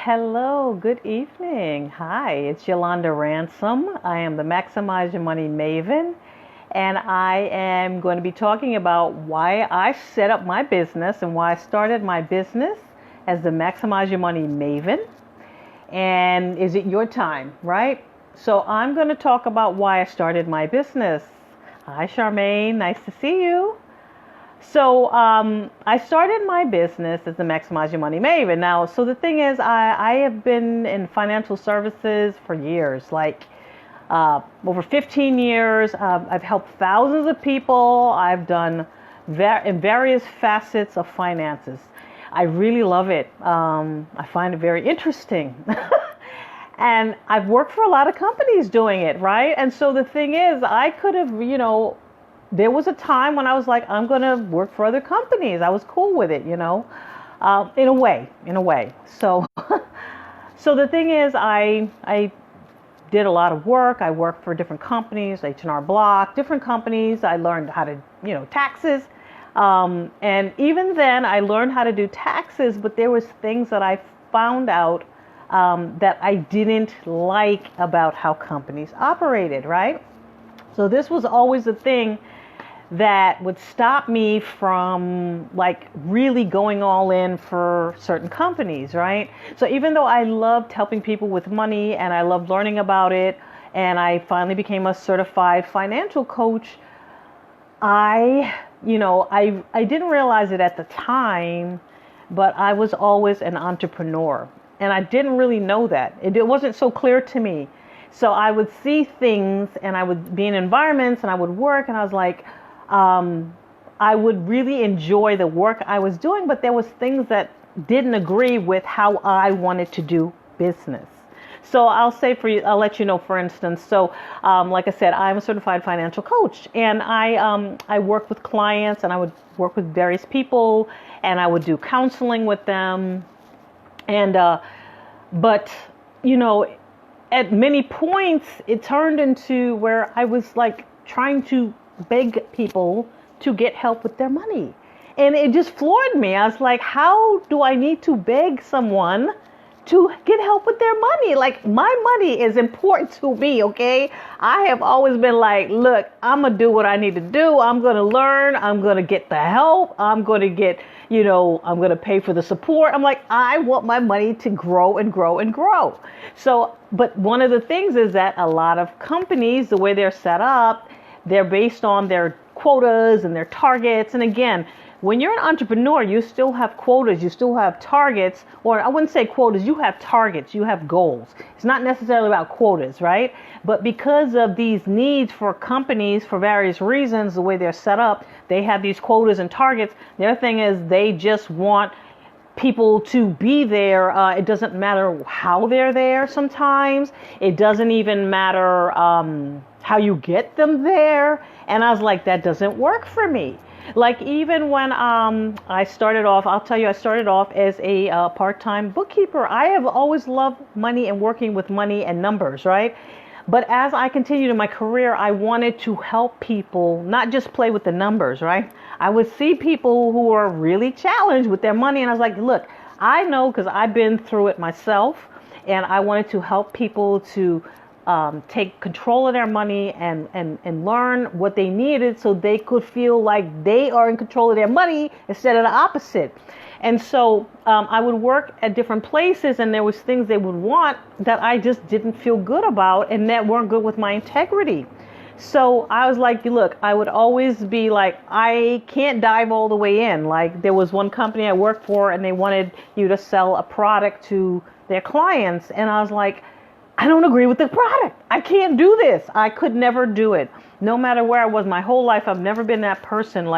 Hello, good evening. Hi, it's Yolanda Ransom. I am the Maximize Your Money Maven, and I am going to be talking about why I set up my business and why I started my business as the Maximize Your Money Maven. And is it your time, right? So I'm going to talk about why I started my business. Hi, Charmaine. Nice to see you. So I started my business as the Maximize Your Money Maven. Now, so the thing is, I have been in financial services for years, over 15 years. I've helped thousands of people. I've done in various facets of finances. I really love it. I find it very interesting. And I've worked for a lot of companies doing it, right? And so the thing is, I could have, there was a time when I was like, I'm going to work for other companies. I was cool with it, in a way. So, so the thing is, I did a lot of work. I worked for different companies, H&R Block, different companies. I learned how to, taxes. And even then I learned how to do taxes, but there was things that I found out that I didn't like about how companies operated, right? So this was always a thing that would stop me from really going all in for certain companies, right? So even though I loved helping people with money and I loved learning about it, and I finally became a certified financial coach, I didn't realize it at the time, but I was always an entrepreneur, and I didn't really know that. It wasn't so clear to me. So I would see things and I would be in environments and I would work and I was like, I would really enjoy the work I was doing, but there was things that didn't agree with how I wanted to do business. So I'll let you know, for instance, like I said, I'm a certified financial coach, and I work with clients and I would work with various people and I would do counseling with them. And, at many points, it turned into where I was trying to beg people to get help with their money. And it just floored me. I was like, how do I need to beg someone to get help with their money? My money is important to me, okay? I have always been like, look, I'm going to do what I need to do. I'm going to learn. I'm going to get the help. I'm going to get, I'm going to pay for the support. I'm like, I want my money to grow and grow and grow. So, but one of the things is that a lot of companies, the way they're set up, they're based on their quotas and their targets. And again, when you're an entrepreneur, you still have quotas, you still have targets, or I wouldn't say quotas, you have targets, you have goals. It's not necessarily about quotas, right? But because of these needs for companies, for various reasons, the way they're set up, they have these quotas and targets. Their thing is they just want people to be there. It doesn't matter how they're there sometimes. It doesn't even matter how you get them there. And I was like, that doesn't work for me. Even when I started off, I'll tell you, I started off as a part-time bookkeeper. I have always loved money and working with money and numbers, right? But as I continued in my career, I wanted to help people not just play with the numbers, right? I would see people who are really challenged with their money, and I was like, look, I know because I've been through it myself, and I wanted to help people to take control of their money and learn what they needed so they could feel like they are in control of their money instead of the opposite. And so I would work at different places, and there was things they would want that I just didn't feel good about and that weren't good with my integrity. So I was like, look, I would always be like, I can't dive all the way in. There was one company I worked for and they wanted you to sell a product to their clients. And I was like, I don't agree with the product. I can't do this. I could never do it. No matter where I was my whole life, I've never been that person.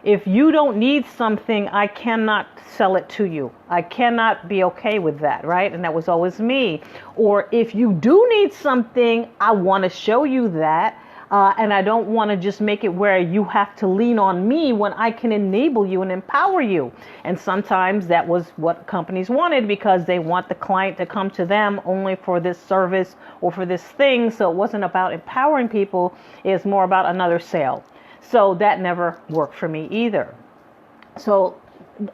If you don't need something, I cannot sell it to you. I cannot be okay with that, right? And that was always me. Or if you do need something, I want to show you that. And I don't want to just make it where you have to lean on me when I can enable you and empower you. And sometimes that was what companies wanted because they want the client to come to them only for this service or for this thing. So it wasn't about empowering people. It's more about another sale. So that never worked for me either. So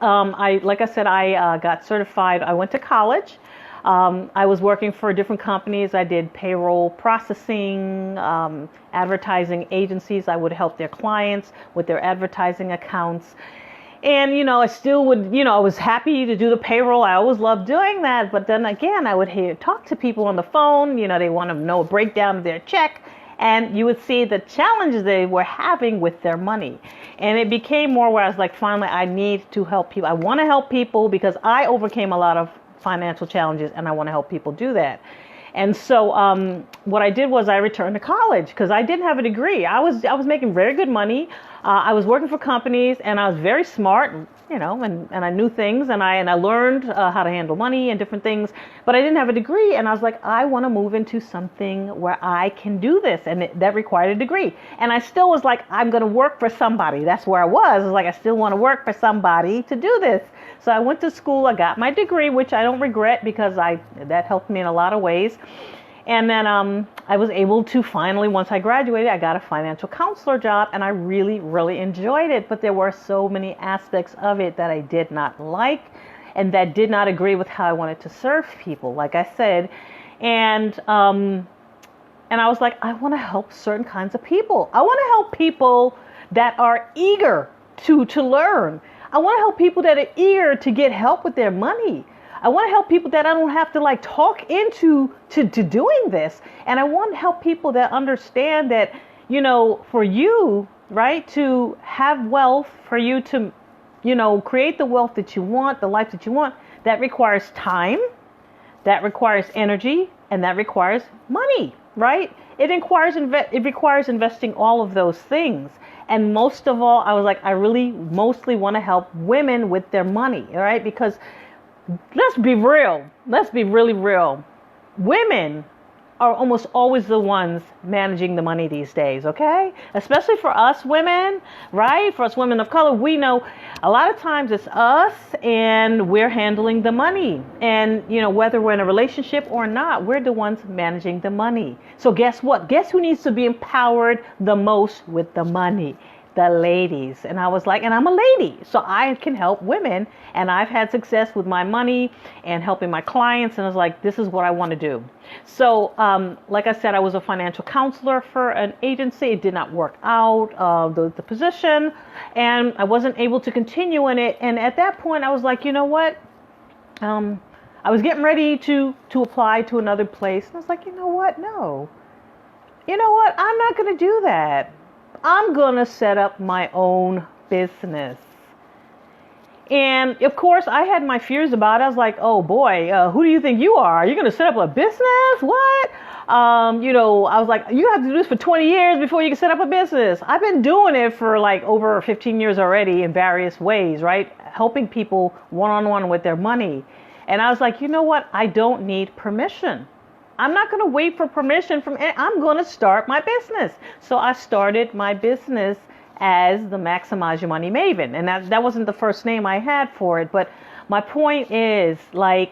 like I said, I got certified. I went to college. I was working for different companies. I did payroll processing, advertising agencies. I would help their clients with their advertising accounts. And, I still would, I was happy to do the payroll. I always loved doing that. But then again, I would talk to people on the phone. They want to know a breakdown of their check. And you would see the challenges they were having with their money. And it became more where I was like, finally, I need to help people. I want to help people because I overcame a lot of financial challenges and I want to help people do that. And so what I did was I returned to college because I didn't have a degree. I was making very good money. I was working for companies and I was very smart, and I knew things and I learned how to handle money and different things, but I didn't have a degree. And I was like, I want to move into something where I can do this. And that required a degree. And I still was like, I'm going to work for somebody. That's where I was. I was like, I still want to work for somebody to do this. So I went to school, I got my degree, which I don't regret because that helped me in a lot of ways. And then I was able to finally, once I graduated, I got a financial counselor job and I really, really enjoyed it. But there were so many aspects of it that I did not like and that did not agree with how I wanted to serve people, like I said. And I was like, I want to help certain kinds of people. I want to help people that are eager to learn. I want to help people that are eager to get help with their money. I want to help people that I don't have to talk into to doing this. And I want to help people that understand that, for you, right, to have wealth, for you to, create the wealth that you want, the life that you want, that requires time, that requires energy, and that requires money, right? It requires investing all of those things. And most of all, I was like, I really mostly want to help women with their money, all right? Because let's be real. Let's be really real. Women are almost always the ones managing the money these days, okay? Especially for us women, right? For us women of color, we know a lot of times it's us and we're handling the money. And, whether we're in a relationship or not, we're the ones managing the money. So guess what? Guess who needs to be empowered the most with the money? The ladies. And I was like, and I'm a lady, so I can help women. And I've had success with my money and helping my clients. And I was like, this is what I want to do. So, like I said, I was a financial counselor for an agency. It did not work out, the position, and I wasn't able to continue in it. And at that point, I was like, you know what? I was getting ready to apply to another place. And I was like, you know what? No. You know what? I'm not going to do that. I'm going to set up my own business. And of course, I had my fears about it. I was like, oh boy, who do you think you are? Are you going to set up a business? What? I was like, you have to do this for 20 years before you can set up a business. I've been doing it for over 15 years already in various ways, right? Helping people one-on-one with their money. And I was like, you know what? I don't need permission. I'm not going to wait for permission I'm going to start my business. So I started my business as the Maximize Your Money Maven. And that wasn't the first name I had for it. But my point is, if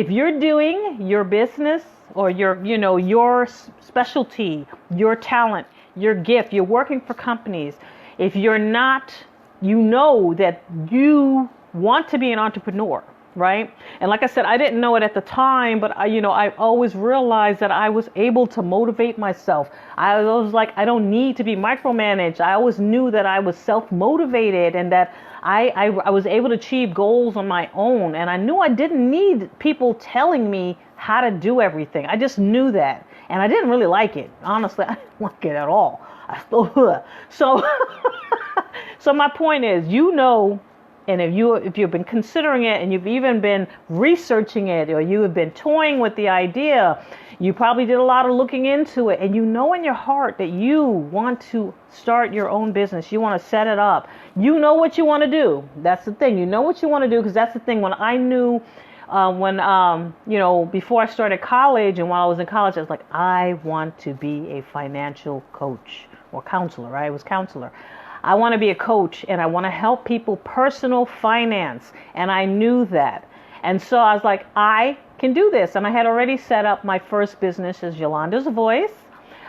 you're doing your business or your specialty, your talent, your gift, you're working for companies. If you're not, that you want to be an entrepreneur. Right. And like I said, I didn't know it at the time, but I always realized that I was able to motivate myself. I was like, I don't need to be micromanaged. I always knew that I was self-motivated and that I was able to achieve goals on my own. And I knew I didn't need people telling me how to do everything. I just knew that. And I didn't really like it. Honestly, I didn't like it at all. So my point is, and if you've been considering it and you've even been researching it or you have been toying with the idea, you probably did a lot of looking into it and you know in your heart that you want to start your own business. You want to set it up. You know what you want to do. That's the thing. You know what you want to do because that's the thing. When I knew, before I started college and while I was in college, I was like, I want to be a financial coach or counselor. Right? I was counselor. I want to be a coach and I want to help people personal finance. And I knew that. And so I was like, I can do this. And I had already set up my first business as Yolanda's Voice.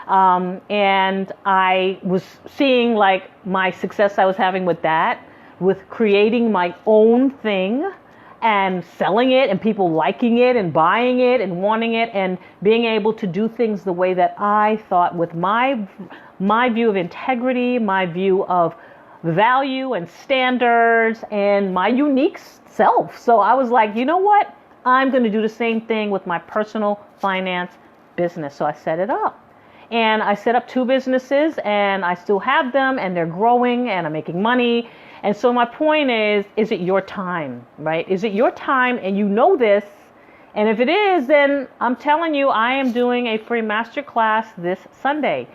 And I was seeing my success I was having with that, with creating my own thing and selling it and people liking it and buying it and wanting it and being able to do things the way that I thought with my view of integrity, my view of value and standards and my unique self. So I was like, you know what? I'm going to do the same thing with my personal finance business. So I set it up. And I set up 2 businesses and I still have them and they're growing and I'm making money. And so my point is it your time, right? Is it your time and you know this? And if it is, then I'm telling you, I am doing a free masterclass this Sunday.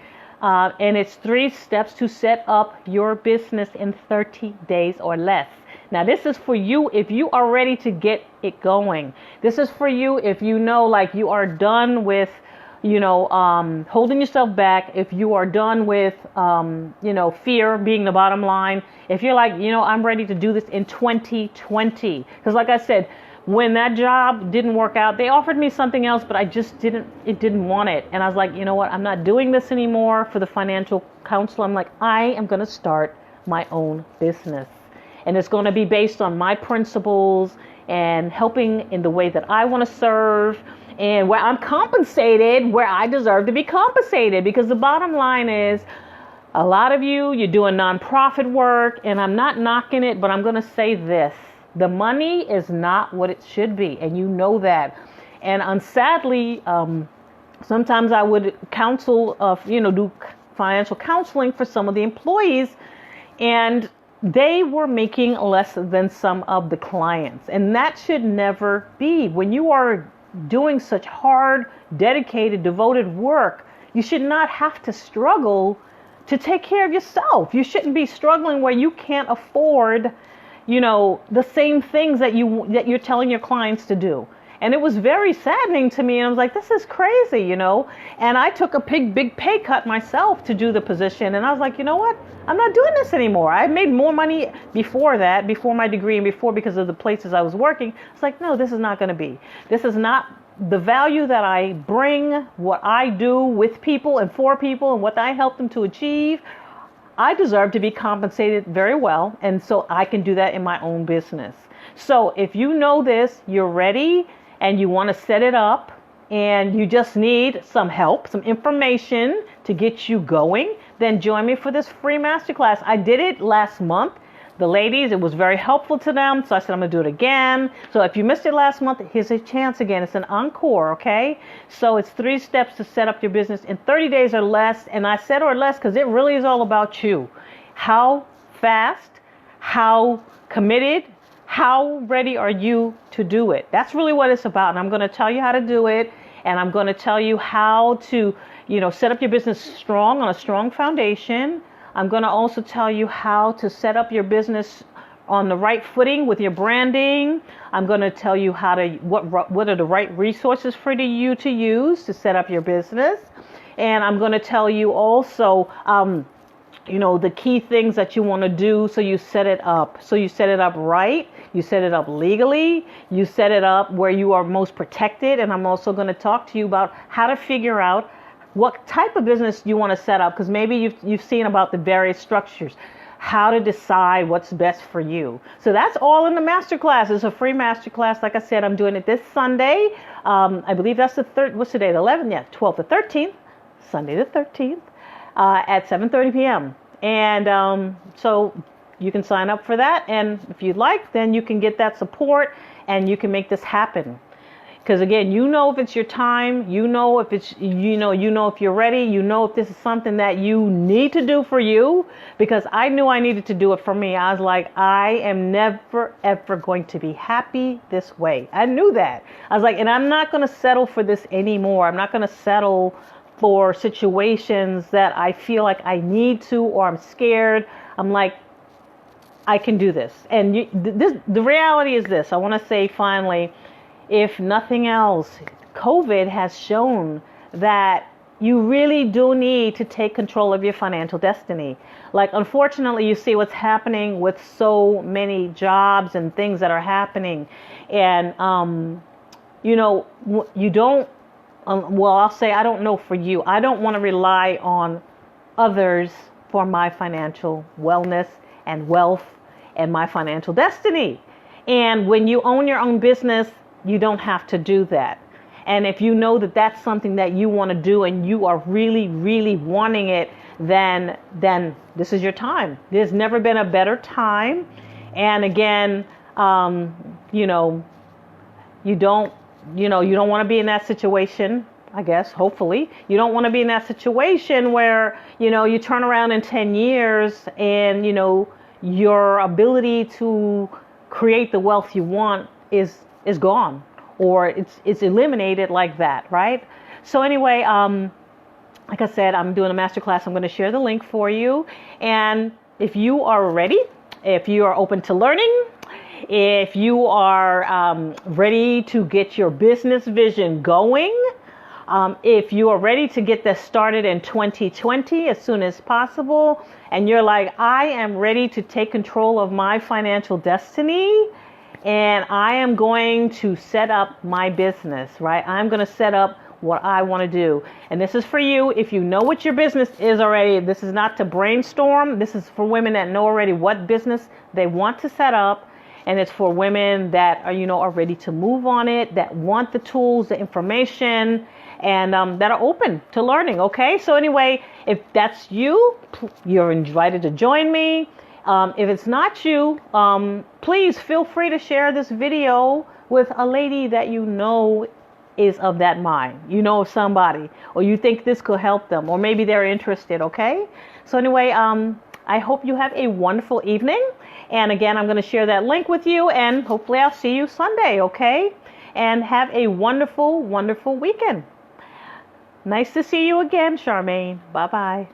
And it's 3 steps to set up your business in 30 days or less. Now, this is for you if you are ready to get it going. This is for you if you know, like, you are done with holding yourself back, if you are done with, fear being the bottom line, if you're like, I'm ready to do this in 2020. Because like I said, when that job didn't work out, they offered me something else, but I just didn't want it. And I was like, you know what, I'm not doing this anymore for the financial counsel. I'm like, I am going to start my own business. And it's going to be based on my principles and helping in the way that I want to serve. And where I'm compensated, where I deserve to be compensated. Because the bottom line is, a lot of you're doing nonprofit work, and I'm not knocking it, but I'm going to say this. The money is not what it should be, and you know that. And sadly, sometimes I would counsel, do financial counseling for some of the employees, and they were making less than some of the clients. And that should never be. When you are doing such hard, dedicated, devoted work, you should not have to struggle to take care of yourself. You shouldn't be struggling where you can't afford, the same things that you're telling your clients to do. And it was very saddening to me. And I was like, this is crazy, And I took a big pay cut myself to do the position. And I was like, you know what? I'm not doing this anymore. I made more money before that, before my degree and before because of the places I was working. It's like, no, this is not going to be. This is not the value that I bring, what I do with people and for people and what I help them to achieve. I deserve to be compensated very well. And so I can do that in my own business. So if you know this, you're ready and you want to set it up and you just need some help, some information to get you going, then join me for this free masterclass. I did it last month. The ladies, it was very helpful to them. So I said, I'm going to do it again. So if you missed it last month, here's a chance again. It's an encore, okay? So it's 3 steps to set up your business in 30 days or less. And I said or less because it really is all about you. How fast, how committed, how ready are you to do it? That's really what it's about. And I'm going to tell you how to do it. And I'm going to tell you how to, set up your business strong on a strong foundation. I'm going to also tell you how to set up your business on the right footing with your branding. I'm going to tell you what are the right resources for you to use to set up your business. And I'm going to tell you also, the key things that you want to do so you set it up. So you set it up right. You set it up legally. You set it up where you are most protected. And I'm also going to talk to you about how to figure out what type of business you want to set up, because maybe you've seen about the various structures, how to decide what's best for you. So that's all in the masterclass. It's a free masterclass. Like I said, I'm doing it this Sunday. I believe that's the third. What's today? The 11th? Yeah, 12th to 13th. Sunday the 13th at 7:30 p.m. And so you can sign up for that. And if you'd like, then you can get that support and you can make this happen. Because again, if it's your time, if it's, if you're ready, if this is something that you need to do for you, because I knew I needed to do it for me. I was like, I am never, ever going to be happy this way. I knew that. I was like, and I'm not going to settle for this anymore. I'm not going to settle for situations that I feel like I need to, or I'm scared. I'm like, I can do this. And the reality is this. I want to say finally, if nothing else, COVID has shown that you really do need to take control of your financial destiny. Like, unfortunately, you see what's happening with so many jobs and things that are happening. And, you don't, I'll say, I don't know for you. I don't want to rely on others for my financial wellness and wealth and my financial destiny. And when you own your own business, you don't have to do that. And if you know that that's something that you want to do and you are really, really wanting it, then this is your time. There's never been a better time. And again, you don't want to be in that situation, I guess, hopefully. You don't want to be in that situation where, you turn around in 10 years and, your ability to create the wealth you want is gone, or it's eliminated like that, right? So anyway, like I said, I'm doing a masterclass. I'm going to share the link for you. And if you are ready, if you are open to learning, if you are ready to get your business vision going, if you are ready to get this started in 2020 as soon as possible, and you're like, I am ready to take control of my financial destiny, and I am going to set up my business, right? I'm going to set up what I want to do. And this is for you. If you know what your business is already, this is not to brainstorm. This is for women that know already what business they want to set up. And it's for women that are, are ready to move on it, that want the tools, the information, and that are open to learning. Okay. So anyway, if that's you, you're invited to join me. If it's not you, please feel free to share this video with a lady that you know is of that mind. You know of somebody, or you think this could help them, or maybe they're interested. Okay. So anyway, I hope you have a wonderful evening. And again, I'm going to share that link with you, and hopefully I'll see you Sunday. Okay. And have a wonderful, wonderful weekend. Nice to see you again, Charmaine. Bye-bye.